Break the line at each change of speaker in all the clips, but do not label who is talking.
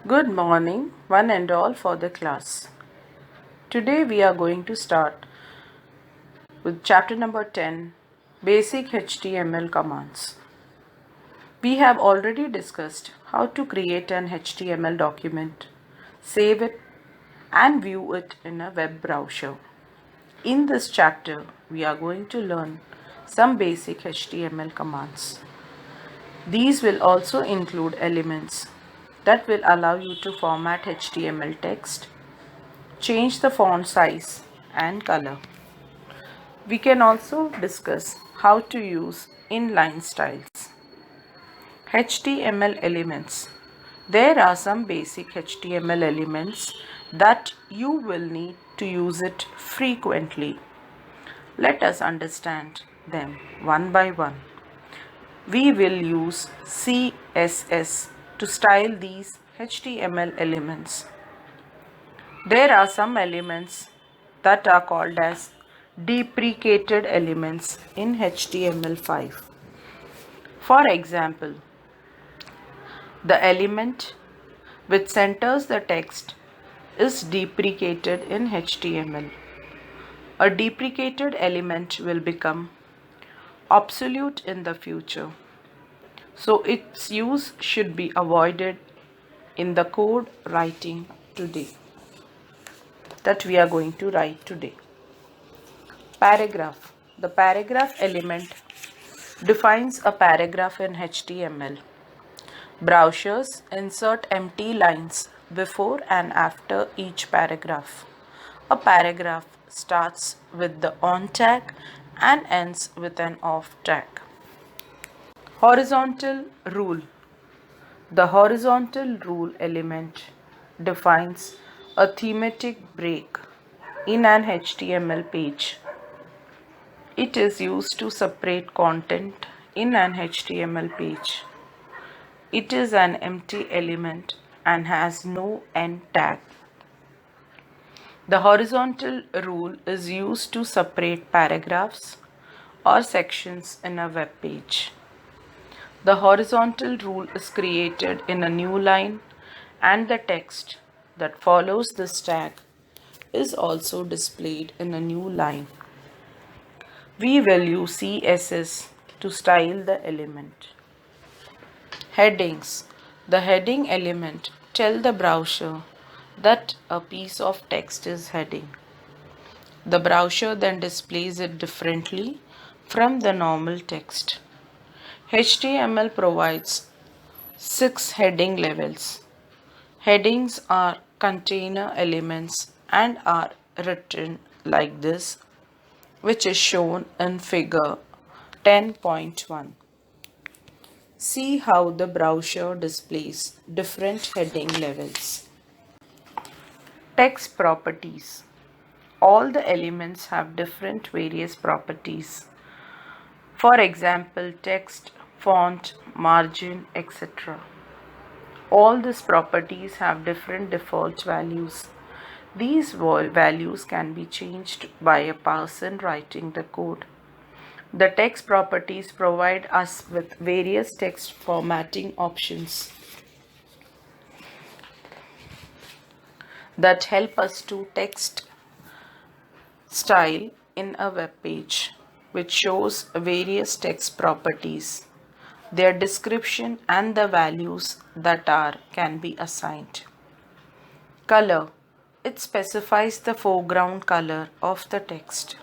Good morning, one and all for the class. Today we are going to start with chapter number 10 Basic HTML Commands. We have already discussed how to create an HTML document, save it, and view it in a web browser. In this chapter, we are going to learn some basic HTML commands. These will also include elements that will allow you to format HTML text, change the font size and color. We can also discuss how to use inline styles. HTML elements. There are some basic HTML elements that you will need to use it frequently. Let us understand them one by one. We will use CSS to style these HTML elements. There are some elements that are called as deprecated elements in HTML5. For example, the element which centers the text is deprecated in HTML. A deprecated element will become obsolete in the future, so its use should be avoided in the code writing today that we are going to write today. Paragraph. The paragraph element defines a paragraph in HTML. Browsers insert empty lines before and after each paragraph. A paragraph starts with the on tag and ends with an off tag. Horizontal rule. The horizontal rule element defines a thematic break in an HTML page. It is used to separate content in an HTML page. It is an empty element and has no end tag. The horizontal rule is used to separate paragraphs or sections in a web page. The horizontal rule is created in a new line, and the text that follows this tag is also displayed in a new line. We will use CSS to style the element. Headings. The heading element tells the browser that a piece of text is heading. The browser then displays it differently from the normal text. HTML provides 6 heading levels. Headings are container elements and are written like this, which is shown in figure 10.1. See how the browser displays different heading levels. Text properties. All the elements have different various properties. For example, text, font, margin, etc. All these properties have different default values. These values can be changed by a person writing the code. The text properties provide us with various text formatting options that help us to text style in a web page, which shows various text properties, their description and the values that can be assigned. Color. It specifies the foreground color of the text.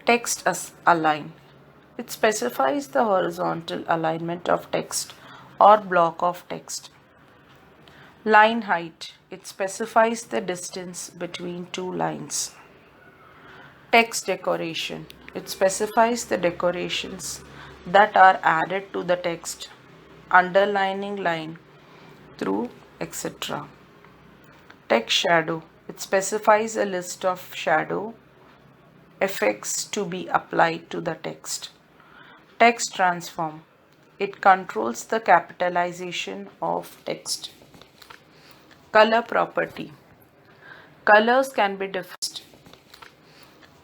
Text align. It specifies the horizontal alignment of text or block of text. Line height. It specifies the distance between two lines. Text decoration. It specifies the decorations that are added to the text, underlining line, through, etc. Text shadow. It specifies a list of shadow effects to be applied to the text. Text transform. It controls the capitalization of text. Color property. Colors can be defined.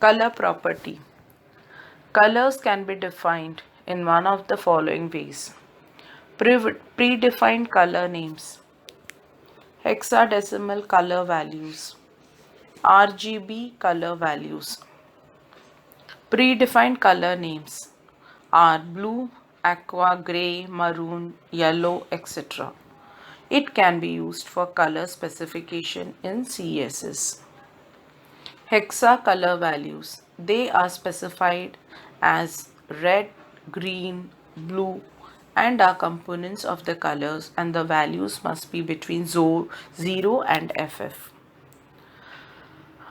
Color property. Colors can be defined in one of the following ways. Predefined color names. Hexadecimal color values. RGB color values. Predefined color names are blue, aqua, gray, maroon, yellow, etc. It can be used for color specification in CSS. Hexa color values. They are specified as red, green, blue and are components of the colors, and the values must be between 0 and FF.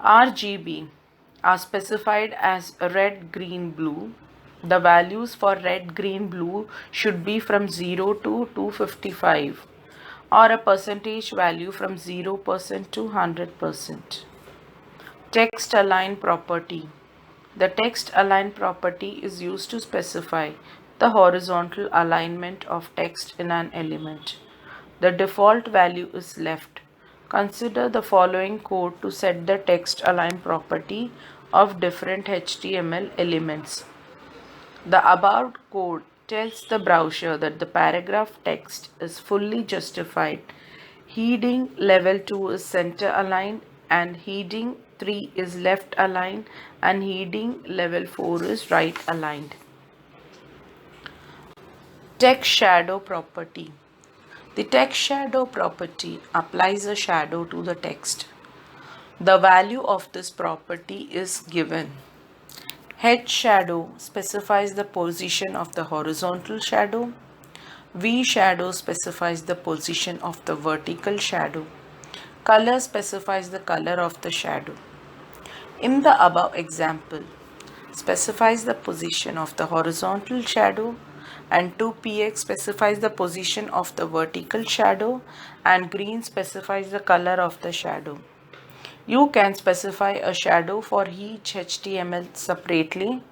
RGB are specified as red, green, blue. The values for red, green, blue should be from 0 to 255 or a percentage value from 0% to 100%. Text align property. The text align property is used to specify the horizontal alignment of text in an element. The default value is left. Consider the following code to set the text align property of different HTML elements. The above code tells the browser that the paragraph text is fully justified. Heading level 2 is center aligned and heading 3 is left aligned and heading level 4 is right aligned. Text shadow property. The text shadow property applies a shadow to the text. The value of this property is given. Head shadow specifies the position of the horizontal shadow. V shadow specifies the position of the vertical shadow. Color specifies the color of the shadow. In the above example, specifies the position of the horizontal shadow, and 2px specifies the position of the vertical shadow, and green specifies the color of the shadow. You can specify a shadow for each HTML separately.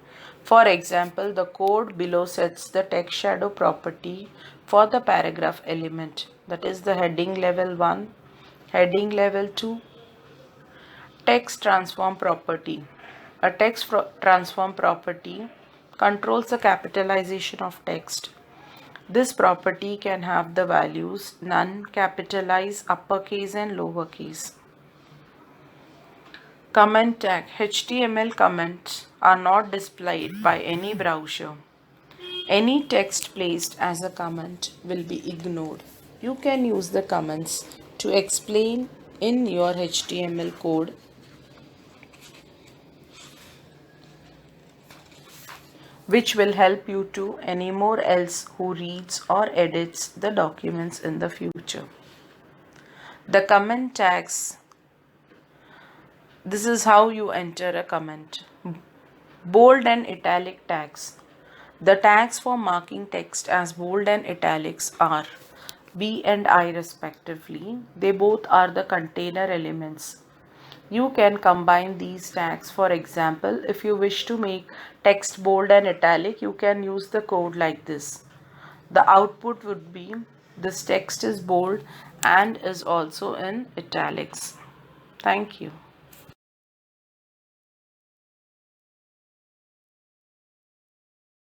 For example, the code below sets the text shadow property for the paragraph element, that is the heading level 1, heading level 2. Text transform property. A text transform property controls the capitalization of text. This property can have the values none, capitalize, uppercase and lowercase. Comment tag. HTML comments are not displayed by any browser. Any text placed as a comment will be ignored. You can use the comments to explain in your HTML code which will help you to anyone else who reads or edits the documents in the future. The comment tags. This is how you enter a comment. Bold and italic tags. The tags for marking text as bold and italics are B and I respectively. They both are the container elements. You can combine these tags. For example, if you wish to make text bold and italic, you can use the code like this. The output would be this text is bold and is also in italics. Thank you.